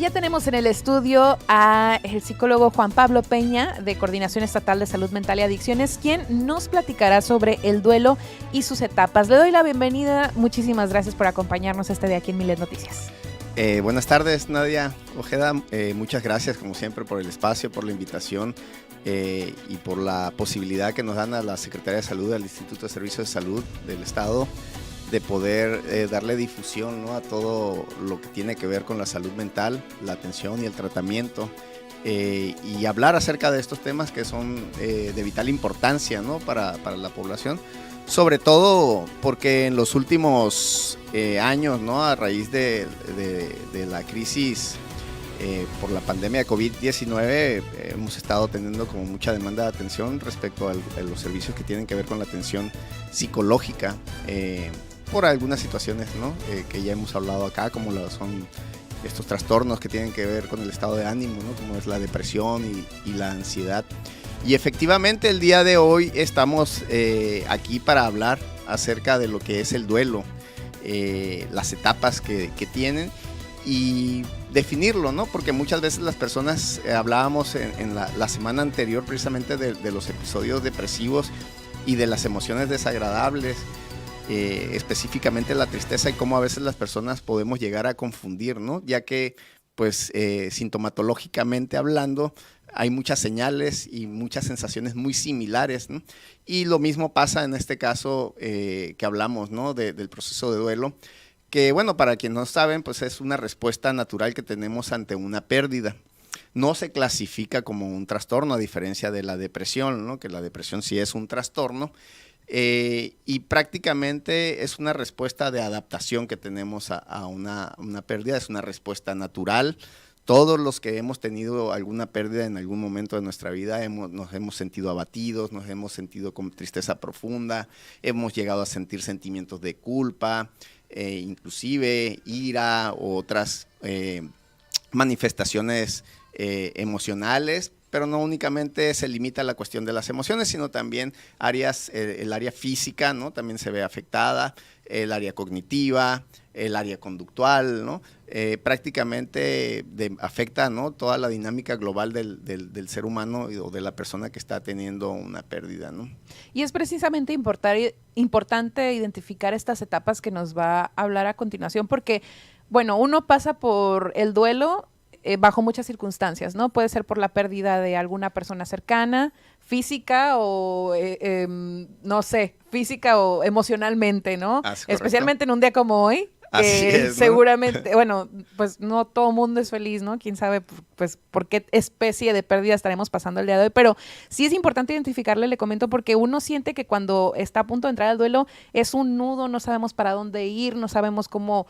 ya tenemos en el estudio a el psicólogo Juan Pablo Peña, de Coordinación Estatal de Salud Mental y Adicciones, quien nos platicará sobre el duelo y sus etapas. Le doy la bienvenida. Muchísimas gracias por acompañarnos este día aquí en Milet Noticias. Buenas tardes, Nadia Ojeda. Muchas gracias, como siempre, por el espacio, por la invitación y por la posibilidad que nos dan a la Secretaría de Salud, al Instituto de Servicios de Salud del Estado, de poder darle difusión, ¿no?, a todo lo que tiene que ver con la salud mental, la atención y el tratamiento, y hablar acerca de estos temas que son de vital importancia, ¿no?, para la población, sobre todo porque en los últimos años, ¿no?, a raíz de la crisis por la pandemia de COVID-19, hemos estado teniendo como mucha demanda de atención respecto a los servicios que tienen que ver con la atención psicológica, por algunas situaciones, ¿no?, que ya hemos hablado acá, como son estos trastornos que tienen que ver con el estado de ánimo, ¿no?, como es la depresión y la ansiedad. Y efectivamente el día de hoy estamos aquí para hablar acerca de lo que es el duelo, las etapas que tienen y definirlo, ¿no? Porque muchas veces las personas, hablábamos en la semana anterior precisamente de los episodios depresivos y de las emociones desagradables, específicamente la tristeza, y cómo a veces las personas podemos llegar a confundir, ¿no? Ya que, pues, sintomatológicamente hablando, hay muchas señales y muchas sensaciones muy similares, ¿no? Y lo mismo pasa en este caso que hablamos, ¿no?, del proceso de duelo, que, bueno, para quienes no saben, pues es una respuesta natural que tenemos ante una pérdida. No se clasifica como un trastorno, a diferencia de la depresión, ¿no?, que la depresión sí es un trastorno. Y prácticamente es una respuesta de adaptación que tenemos a una pérdida, es una respuesta natural. Todos los que hemos tenido alguna pérdida en algún momento de nuestra vida nos hemos sentido abatidos, nos hemos sentido con tristeza profunda, hemos llegado a sentir sentimientos de culpa, inclusive ira u otras manifestaciones emocionales. Pero no únicamente se limita a la cuestión de las emociones, sino también el área física, ¿no?, también se ve afectada, el área cognitiva, el área conductual, ¿no? Prácticamente afecta, ¿no?, toda la dinámica global del ser humano o de la persona que está teniendo una pérdida, ¿no? Y es precisamente importante identificar estas etapas que nos va a hablar a continuación, porque, bueno, uno pasa por el duelo bajo muchas circunstancias, ¿no? Puede ser por la pérdida de alguna persona cercana, física o, no sé, física o emocionalmente, ¿no? Especialmente en un día como hoy. Así es, ¿no? Seguramente, bueno, pues no todo mundo es feliz, ¿no? Quién sabe, pues, por qué especie de pérdida estaremos pasando el día de hoy, pero sí es importante identificarle, le comento, porque uno siente que cuando está a punto de entrar al duelo es un nudo, no sabemos para dónde ir, no sabemos cómo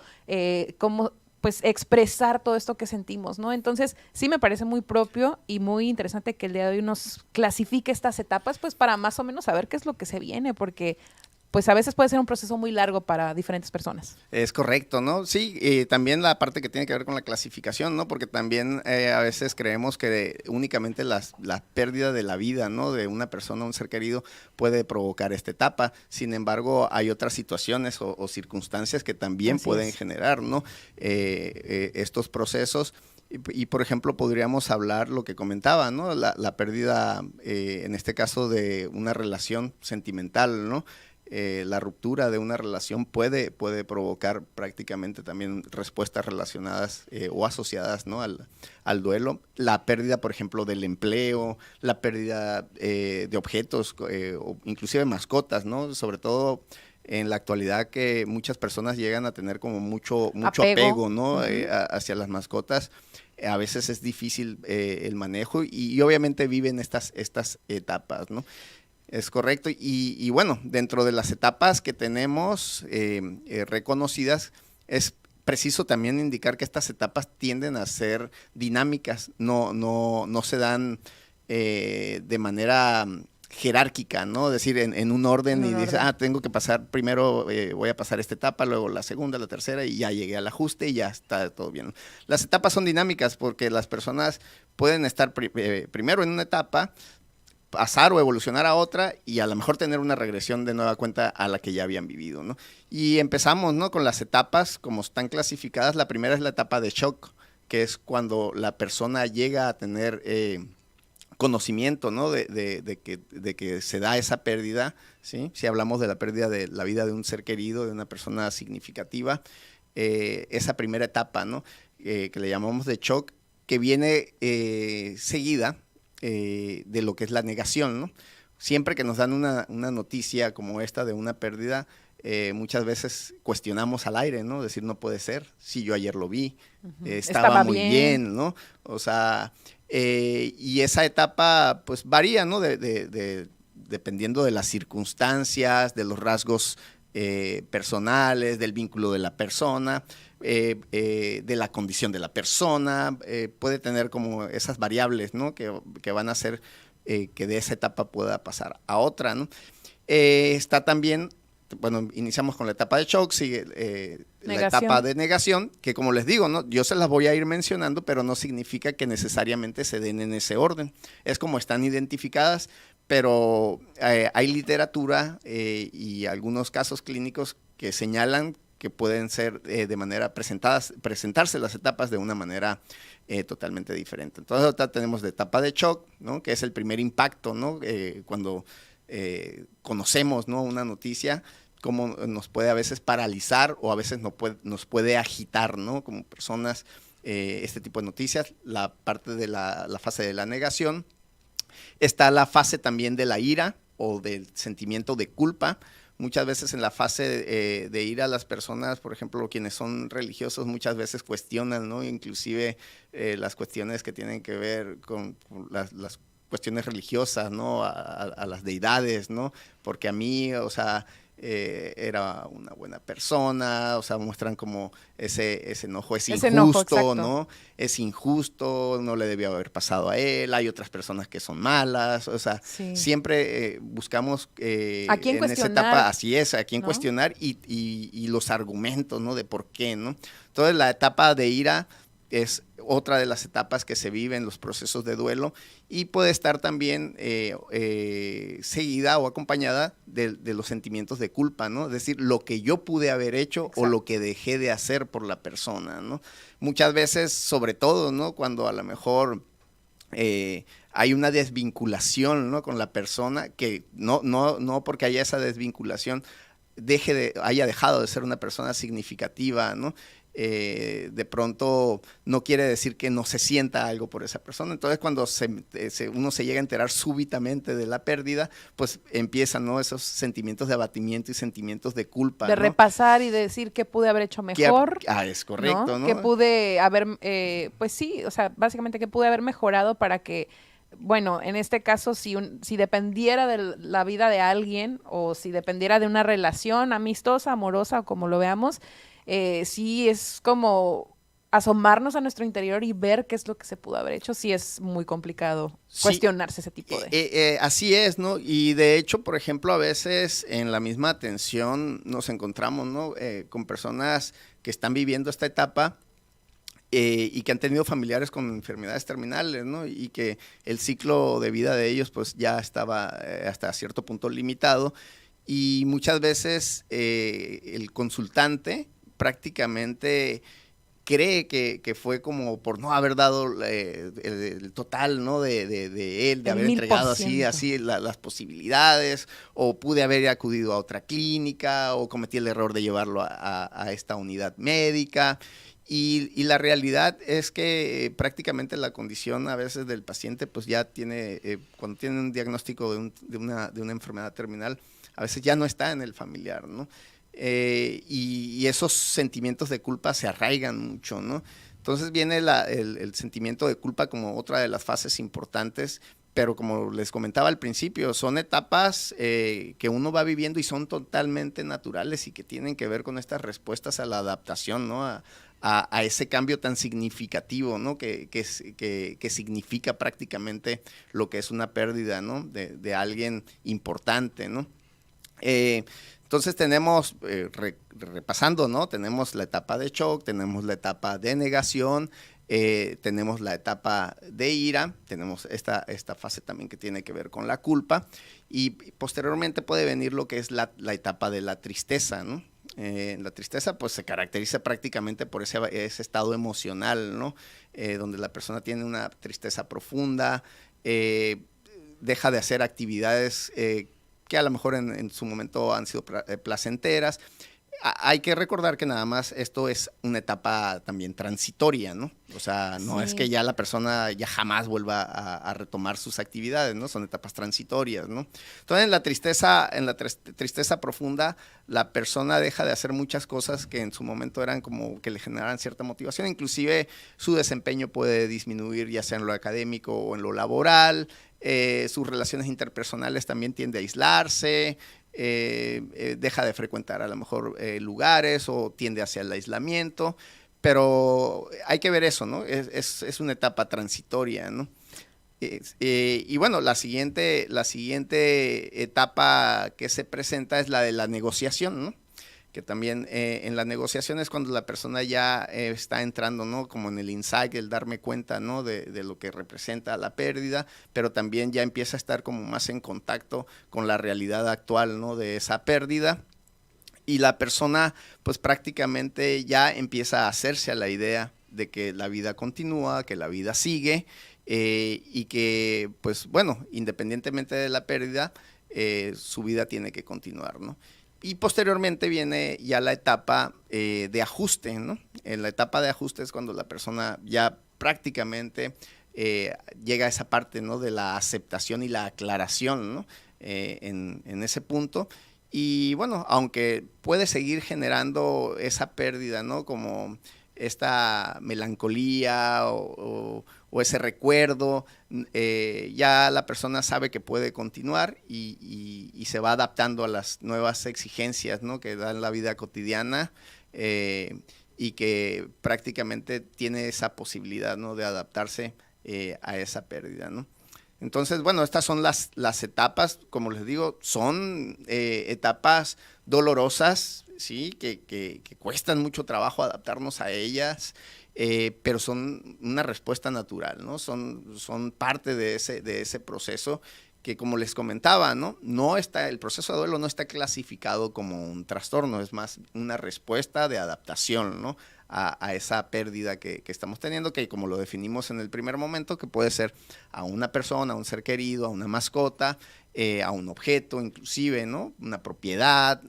pues expresar todo esto que sentimos, ¿no? Entonces, sí me parece muy propio y muy interesante que el día de hoy nos clasifique estas etapas, pues para más o menos saber qué es lo que se viene, porque pues a veces puede ser un proceso muy largo para diferentes personas. Es correcto, ¿no? Sí, también la parte que tiene que ver con la clasificación, ¿no? Porque también a veces creemos que únicamente la pérdida de la vida, ¿no?, de una persona, un ser querido, puede provocar esta etapa. Sin embargo, hay otras situaciones o circunstancias que también pueden generar, ¿no?, estos procesos. Y, por ejemplo, podríamos hablar lo que comentaba, ¿no?, la pérdida, en este caso, de una relación sentimental, ¿no? La ruptura de una relación puede provocar prácticamente también respuestas relacionadas o asociadas, ¿no?, al duelo. La pérdida, por ejemplo, del empleo, la pérdida de objetos o inclusive mascotas, ¿no? Sobre todo en la actualidad, que muchas personas llegan a tener como mucho apego, ¿no?, hacia las mascotas. A veces es difícil el manejo y obviamente viven estas etapas, ¿no? Es correcto. Y bueno, dentro de las etapas que tenemos reconocidas, es preciso también indicar que estas etapas tienden a ser dinámicas, no se dan de manera jerárquica, ¿no? Es decir, en un orden, y dices, tengo que pasar primero, voy a pasar esta etapa, luego la segunda, la tercera, y ya llegué al ajuste y ya está todo bien. Las etapas son dinámicas porque las personas pueden estar primero en una etapa, pasar o evolucionar a otra y a lo mejor tener una regresión de nueva cuenta a la que ya habían vivido, ¿no? Y empezamos, ¿no?, con las etapas como están clasificadas. La primera es la etapa de shock, que es cuando la persona llega a tener conocimiento, ¿no? de que se da esa pérdida, ¿sí? Si hablamos de la pérdida de la vida de un ser querido, de una persona significativa, esa primera etapa, ¿no? Que le llamamos de shock, que viene seguida de lo que es la negación, ¿no? Siempre que nos dan una noticia como esta de una pérdida, muchas veces cuestionamos al aire, ¿no? Decir, no puede ser, si yo ayer lo vi, estaba muy bien, ¿no? O sea, y esa etapa pues varía, ¿no? Dependiendo de las circunstancias, de los rasgos personales, del vínculo de la persona, de la condición de la persona, puede tener como esas variables, ¿no? Que van a hacer que de esa etapa pueda pasar a otra, ¿no? Está también, bueno, iniciamos con la etapa de shock, sigue la etapa de negación, que como les digo, ¿no? Yo se las voy a ir mencionando, pero no significa que necesariamente se den en ese orden. Es como están identificadas, pero hay literatura y algunos casos clínicos que señalan que pueden ser de manera presentarse las etapas de una manera totalmente diferente. Entonces, ahorita tenemos la etapa de shock, ¿no? Que es el primer impacto, ¿no? Cuando conocemos, ¿no? Una noticia, cómo nos puede a veces paralizar o a veces nos puede agitar, ¿no? Como personas, este tipo de noticias. La parte de la fase de la negación. Está la fase también de la ira o del sentimiento de culpa. Muchas veces en la fase de ira las personas, por ejemplo, quienes son religiosos, muchas veces cuestionan, ¿no? Inclusive las cuestiones que tienen que ver con las cuestiones religiosas, ¿no? A las deidades, ¿no? Porque a mí, o sea, era una buena persona, o sea, muestran como ese enojo, es injusto, ¿no? Es injusto, no le debió haber pasado a él, hay otras personas que son malas, o sea, sí. Siempre buscamos en esa etapa, así es, a quién, ¿no? Cuestionar y los argumentos, ¿no? De por qué, ¿no? Entonces, la etapa de ira es otra de las etapas que se vive en los procesos de duelo y puede estar también seguida o acompañada de los sentimientos de culpa, ¿no? Es decir, lo que yo pude haber hecho. Exacto. O lo que dejé de hacer por la persona, ¿no? Muchas veces, sobre todo, ¿no? Cuando a lo mejor hay una desvinculación, ¿no? Con la persona, que no porque haya esa desvinculación haya dejado de ser una persona significativa, ¿no? De pronto no quiere decir que no se sienta algo por esa persona. Entonces, cuando uno se llega a enterar súbitamente de la pérdida, pues empiezan, ¿no? Esos sentimientos de abatimiento y sentimientos de culpa. De, ¿no? Repasar y de decir qué pude haber hecho mejor. Es correcto, ¿no? Que pude haber, pues sí, o sea, básicamente que pude haber mejorado para que, bueno, en este caso, si dependiera de la vida de alguien o si dependiera de una relación amistosa, amorosa o como lo veamos, sí es como asomarnos a nuestro interior y ver qué es lo que se pudo haber hecho. Sí es muy complicado cuestionarse ese tipo de... así es, ¿no? Y de hecho, por ejemplo, a veces en la misma atención nos encontramos, ¿no? Con personas que están viviendo esta etapa y que han tenido familiares con enfermedades terminales, ¿no? Y que el ciclo de vida de ellos pues ya estaba hasta cierto punto limitado y muchas veces el consultante prácticamente cree que fue como por no haber dado el total, ¿no? de él, de haber entregado así las posibilidades, o pude haber acudido a otra clínica, o cometí el error de llevarlo a esta unidad médica. Y la realidad es que prácticamente la condición a veces del paciente, pues ya tiene, cuando tiene un diagnóstico de una enfermedad terminal, a veces ya no está en el familiar, ¿no? Y esos sentimientos de culpa se arraigan mucho, ¿no? Entonces viene el sentimiento de culpa como otra de las fases importantes, pero como les comentaba al principio, son etapas que uno va viviendo y son totalmente naturales y que tienen que ver con estas respuestas a la adaptación, ¿no? A ese cambio tan significativo, ¿no? Que significa prácticamente lo que es una pérdida, ¿no? De alguien importante, ¿no? Entonces tenemos, repasando, ¿no? Tenemos la etapa de shock, tenemos la etapa de negación, tenemos la etapa de ira, tenemos esta fase también que tiene que ver con la culpa y posteriormente puede venir lo que es la etapa de la tristeza, ¿no? La tristeza pues se caracteriza prácticamente por ese estado emocional, ¿no? Donde la persona tiene una tristeza profunda, deja de hacer actividades que a lo mejor en su momento han sido placenteras. Hay que recordar que nada más esto es una etapa también transitoria, ¿no? O sea, no es que ya la persona ya jamás vuelva a retomar sus actividades, ¿no? Son etapas transitorias, ¿no? Entonces, en la tristeza profunda, la persona deja de hacer muchas cosas que en su momento eran como que le generaran cierta motivación. Inclusive, su desempeño puede disminuir, ya sea en lo académico o en lo laboral. Sus relaciones interpersonales también tienden a aislarse. Deja de frecuentar a lo mejor lugares o tiende hacia el aislamiento, pero hay que ver eso, ¿no? Es una etapa transitoria, ¿no? Y bueno, la siguiente etapa que se presenta es la de la negociación, ¿no? Que también en la negociación es cuando la persona ya está entrando, ¿no? Como en el insight, el darme cuenta, ¿no? De lo que representa la pérdida, pero también ya empieza a estar como más en contacto con la realidad actual, ¿no? De esa pérdida. Y la persona pues prácticamente ya empieza a hacerse a la idea de que la vida continúa, que la vida sigue y que pues bueno, independientemente de la pérdida, su vida tiene que continuar, ¿no? Y posteriormente viene ya la etapa de ajuste, ¿no? En la etapa de ajuste es cuando la persona ya prácticamente llega a esa parte, ¿no? De la aceptación y la aclaración, ¿no? En ese punto. Y bueno, aunque puede seguir generando esa pérdida, ¿no? Como esta melancolía o ese recuerdo, ya la persona sabe que puede continuar y se va adaptando a las nuevas exigencias, ¿no? Que da la vida cotidiana y que prácticamente tiene esa posibilidad, ¿no? De adaptarse a esa pérdida, ¿no? Entonces, bueno, estas son las etapas, como les digo, son etapas dolorosas, ¿sí? Que cuestan mucho trabajo adaptarnos a ellas, pero son una respuesta natural, ¿no? Son parte de ese proceso que, como les comentaba, ¿no? El proceso de duelo no está clasificado como un trastorno, es más una respuesta de adaptación, ¿no? A esa pérdida que estamos teniendo, que como lo definimos en el primer momento, que puede ser a una persona, a un ser querido, a una mascota, a un objeto inclusive, ¿no? Una propiedad,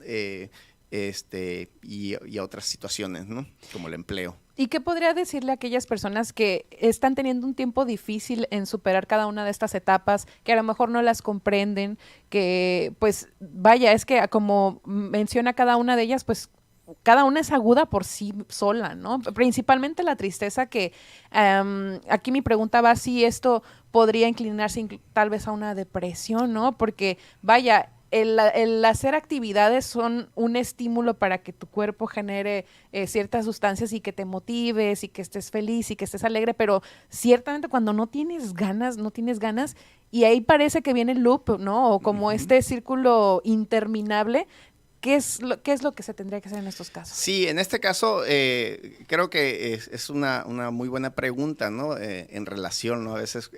y a otras situaciones, ¿no? Como el empleo. ¿Y qué podría decirle a aquellas personas que están teniendo un tiempo difícil en superar cada una de estas etapas, que a lo mejor no las comprenden, que pues vaya, es que como menciona cada una de ellas, pues cada una es aguda por sí sola, ¿no? Principalmente la tristeza que aquí mi pregunta va si esto podría inclinarse tal vez a una depresión, ¿no? Porque vaya, el hacer actividades son un estímulo para que tu cuerpo genere ciertas sustancias y que te motives y que estés feliz y que estés alegre, pero ciertamente cuando no tienes ganas y ahí parece que viene el loop, ¿no? O como este círculo interminable. ¿Qué es lo que se tendría que hacer en estos casos? Sí, en este caso creo que es una muy buena pregunta, ¿no? En relación, ¿no? A veces,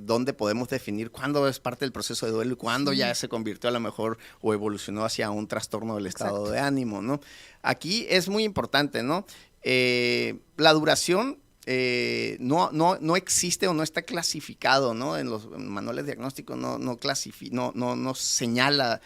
¿dónde podemos definir cuándo es parte del proceso de duelo y cuándo ya se convirtió a lo mejor o evolucionó hacia un trastorno del estado de ánimo, ¿no? Aquí es muy importante, ¿no? La duración no existe o no está clasificado, ¿no? En los manuales diagnósticos no señala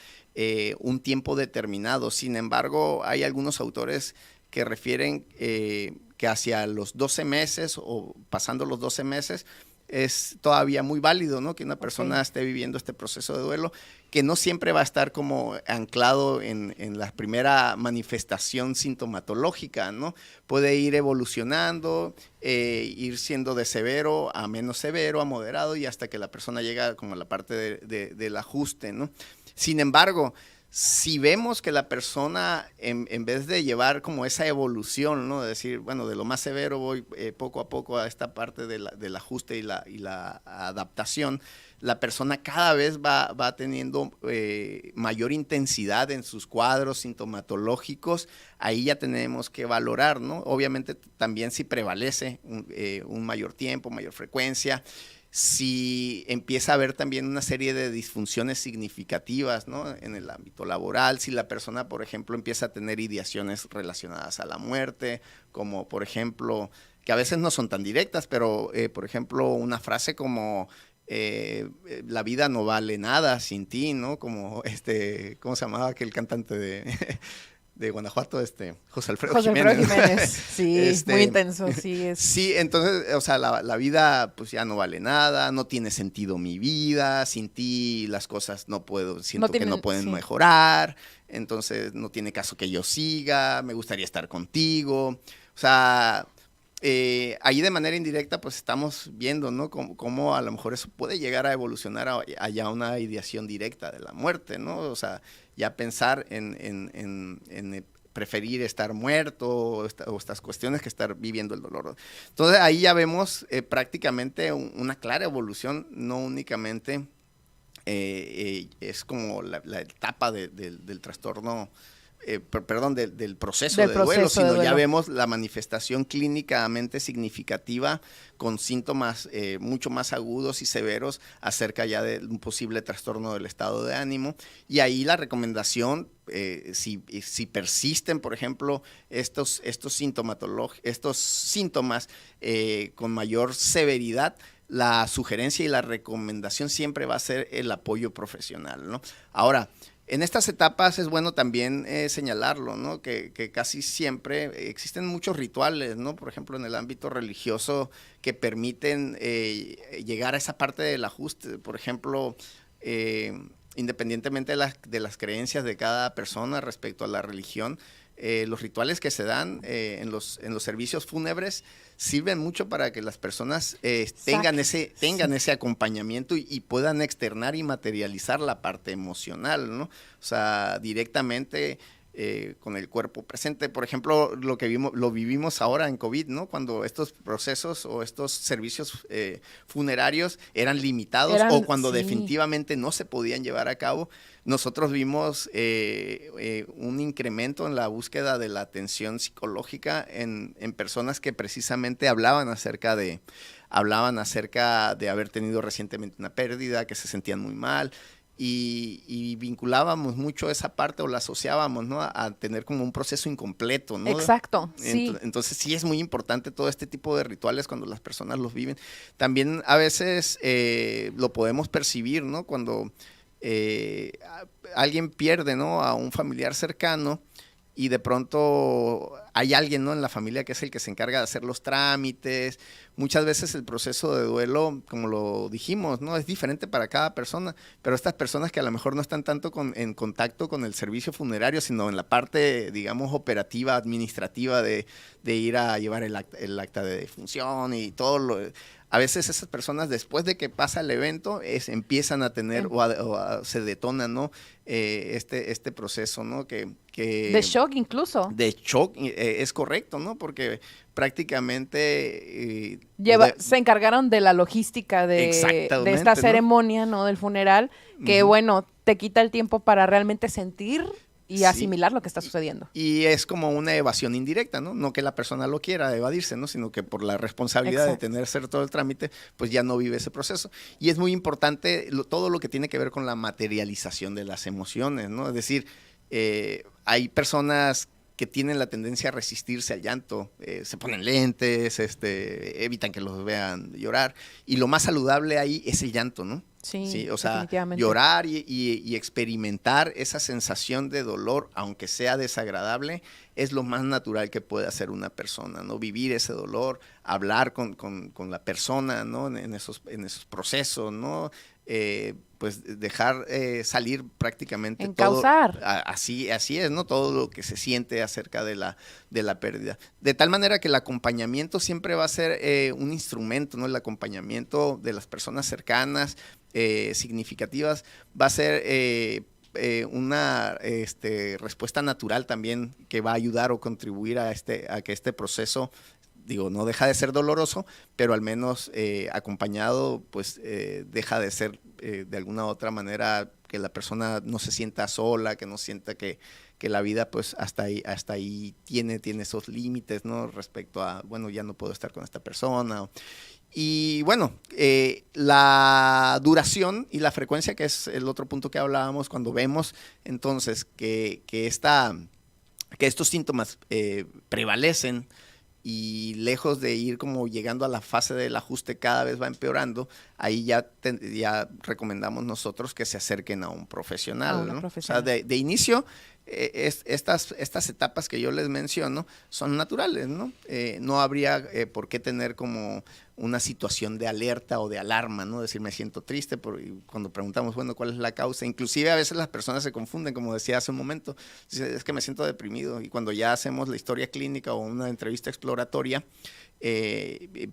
un tiempo determinado. Sin embargo, hay algunos autores que refieren que hacia los 12 meses o pasando los 12 meses es todavía muy válido, ¿no? Que una persona esté viviendo este proceso de duelo, que no siempre va a estar como anclado en la primera manifestación sintomatológica, ¿no? Puede ir evolucionando, ir siendo de severo a menos severo, a moderado, y hasta que la persona llega como a la parte del ajuste, ¿no? Sin embargo, si vemos que la persona, en vez de llevar como esa evolución, ¿no? De decir, bueno, de lo más severo voy poco a poco a esta parte del ajuste y la adaptación, la persona cada vez va teniendo mayor intensidad en sus cuadros sintomatológicos. Ahí ya tenemos que valorar, ¿no? Obviamente también si prevalece un mayor tiempo, mayor frecuencia. si empieza a haber también una serie de disfunciones significativas, ¿no? En el ámbito laboral, si la persona, por ejemplo, empieza a tener ideaciones relacionadas a la muerte, como por ejemplo, que a veces no son tan directas, pero por ejemplo, una frase como la vida no vale nada sin ti, ¿no? Como ¿cómo se llamaba aquel cantante de Guanajuato, José Alfredo Jiménez. Sí, muy intenso, sí. Sí, entonces, o sea, la vida pues ya no vale nada, no tiene sentido mi vida, sin ti las cosas siento que no pueden mejorar, entonces no tiene caso que yo siga, me gustaría estar contigo, o sea, ahí de manera indirecta pues estamos viendo, ¿no? Cómo a lo mejor eso puede llegar a evolucionar a ya una ideación directa de la muerte, ¿no? O sea, ya pensar en preferir estar muerto o estas cuestiones que estar viviendo el dolor. Entonces ahí ya vemos prácticamente una clara evolución, no únicamente es como la etapa del trastorno, del proceso de duelo, sino ya vemos la manifestación clínicamente significativa con síntomas mucho más agudos y severos acerca ya de un posible trastorno del estado de ánimo. Y ahí la recomendación, si persisten, por ejemplo, estos síntomas con mayor severidad, la sugerencia y la recomendación siempre va a ser el apoyo profesional, ¿no? Ahora, en estas etapas es bueno también señalarlo, ¿no? Que casi siempre existen muchos rituales, ¿no? Por ejemplo, en el ámbito religioso que permiten llegar a esa parte del ajuste. Por ejemplo, independientemente de las creencias de cada persona respecto a la religión, los rituales que se dan en los servicios fúnebres sirven mucho para que las personas tengan ese acompañamiento y puedan externar y materializar la parte emocional, ¿no? O sea, directamente con el cuerpo presente. Por ejemplo, lo vivimos ahora en COVID, ¿no? Cuando estos procesos o estos servicios funerarios eran limitados o cuando definitivamente no se podían llevar a cabo. Nosotros vimos un incremento en la búsqueda de la atención psicológica en personas que precisamente hablaban acerca de haber tenido recientemente una pérdida, que se sentían muy mal. Y vinculábamos mucho esa parte o la asociábamos, ¿no? A tener como un proceso incompleto, ¿no? Exacto, sí. Entonces sí es muy importante todo este tipo de rituales cuando las personas los viven. También a veces lo podemos percibir, ¿no? Cuando alguien pierde, ¿no? A un familiar cercano y de pronto hay alguien, ¿no? En la familia que es el que se encarga de hacer los trámites. Muchas veces el proceso de duelo, como lo dijimos, ¿no? Es diferente para cada persona, pero estas personas que a lo mejor no están tanto en contacto con el servicio funerario, sino en la parte, digamos, operativa, administrativa de ir a llevar el acta de defunción y todo lo... A veces esas personas, después de que pasa el evento, empiezan a tener se detonan, ¿no? Este proceso, ¿no? De shock incluso. De shock, es correcto, ¿no? Porque prácticamente... se encargaron de la logística de esta ceremonia, ¿no? Del funeral, que bueno, te quita el tiempo para realmente sentir y asimilar lo que está sucediendo. Y es como una evasión indirecta, ¿no? No que la persona lo quiera evadirse, ¿no? Sino que por la responsabilidad de tener que hacer todo el trámite, pues ya no vive ese proceso. Y es muy importante todo lo que tiene que ver con la materialización de las emociones, ¿no? Es decir, hay personas que tienen la tendencia a resistirse al llanto, se ponen lentes, evitan que los vean llorar, y lo más saludable ahí es el llanto, ¿no? Sí, o sea, llorar y experimentar esa sensación de dolor, aunque sea desagradable, es lo más natural que puede hacer una persona, ¿no? Vivir ese dolor, hablar con la persona, ¿no? En esos procesos, ¿no? Pues dejar salir prácticamente encauzar. Todo. Así es, ¿no? Todo lo que se siente acerca de la pérdida. De tal manera que el acompañamiento siempre va a ser un instrumento, ¿no? El acompañamiento de las personas cercanas, significativas, va a ser una respuesta natural también que va a ayudar o contribuir a que este proceso, digo, no deja de ser doloroso, pero al menos acompañado, pues deja de ser de alguna otra manera que la persona no se sienta sola, que no sienta que la vida pues hasta ahí tiene esos límites, ¿no? Respecto a, bueno, ya no puedo estar con esta persona. Y bueno, la duración y la frecuencia, que es el otro punto que hablábamos, cuando vemos entonces que estos síntomas prevalecen y lejos de ir como llegando a la fase del ajuste cada vez va empeorando, ahí ya recomendamos nosotros que se acerquen a un profesional, ¿no? O sea, de inicio, estas etapas que yo les menciono son naturales, ¿no? No habría por qué tener como una situación de alerta o de alarma, ¿no? Decir, me siento triste, cuando preguntamos, bueno, ¿cuál es la causa? Inclusive a veces las personas se confunden, como decía hace un momento, es que me siento deprimido, y cuando ya hacemos la historia clínica o una entrevista exploratoria,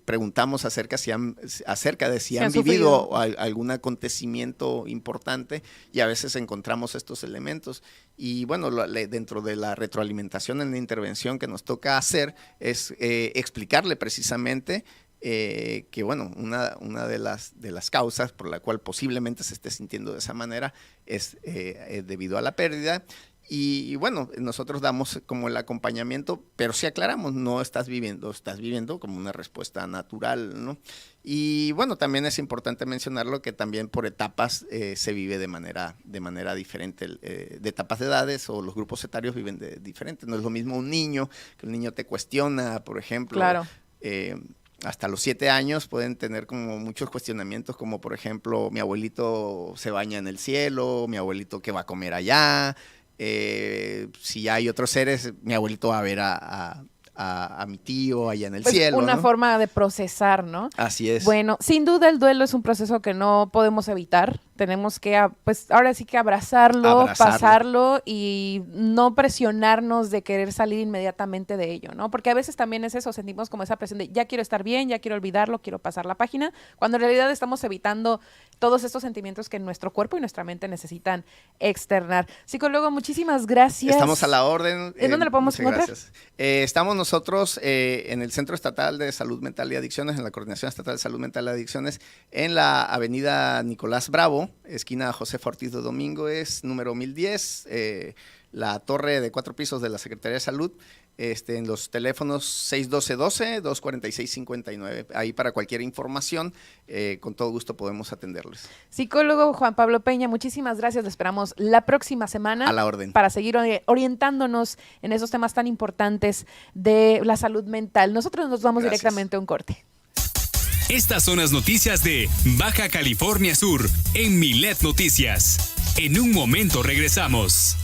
preguntamos acerca de si han vivido algún acontecimiento importante, y a veces encontramos estos elementos. Y bueno, dentro de la retroalimentación en la intervención que nos toca hacer es explicarle precisamente que bueno, una de las causas por la cual posiblemente se esté sintiendo de esa manera es debido a la pérdida. Y bueno, nosotros damos como el acompañamiento, pero sí aclaramos, no estás viviendo como una respuesta natural, ¿no? Y bueno, también es importante mencionarlo que también por etapas se vive de manera diferente, de etapas de edades, o los grupos etarios viven diferente. No es lo mismo un niño, que un niño te cuestiona, por ejemplo. Claro. Hasta los 7 años pueden tener como muchos cuestionamientos, como por ejemplo, mi abuelito se baña en el cielo, mi abuelito qué va a comer allá. Si hay otros seres, mi abuelito va a ver a mi tío allá en el cielo. Una ¿no? forma de procesar, ¿no? Así es. Bueno, sin duda el duelo es un proceso que no podemos evitar. Tenemos que, pues ahora sí que abrazarlo, pasarlo y no presionarnos de querer salir inmediatamente de ello, ¿no? Porque a veces también es eso, sentimos como esa presión de ya quiero estar bien, ya quiero olvidarlo, quiero pasar la página, cuando en realidad estamos evitando todos estos sentimientos que nuestro cuerpo y nuestra mente necesitan externar. Psicólogo, muchísimas gracias. Estamos a la orden. ¿En dónde lo podemos encontrar? Gracias. Estamos nosotros en el Centro Estatal de Salud Mental y Adicciones, en la Coordinación Estatal de Salud Mental y Adicciones, en la avenida Nicolás Bravo, esquina José Ortiz de Domingo, es número 1010, la torre de 4 pisos de la Secretaría de Salud, en los teléfonos 612-246-59. Ahí para cualquier información, con todo gusto podemos atenderles. Psicólogo Juan Pablo Peña, muchísimas gracias. Le esperamos la próxima semana. A la orden. Para seguir orientándonos en esos temas tan importantes de la salud mental. Nosotros nos vamos directamente a un corte. Estas son las noticias de Baja California Sur en Milet Noticias. En un momento regresamos.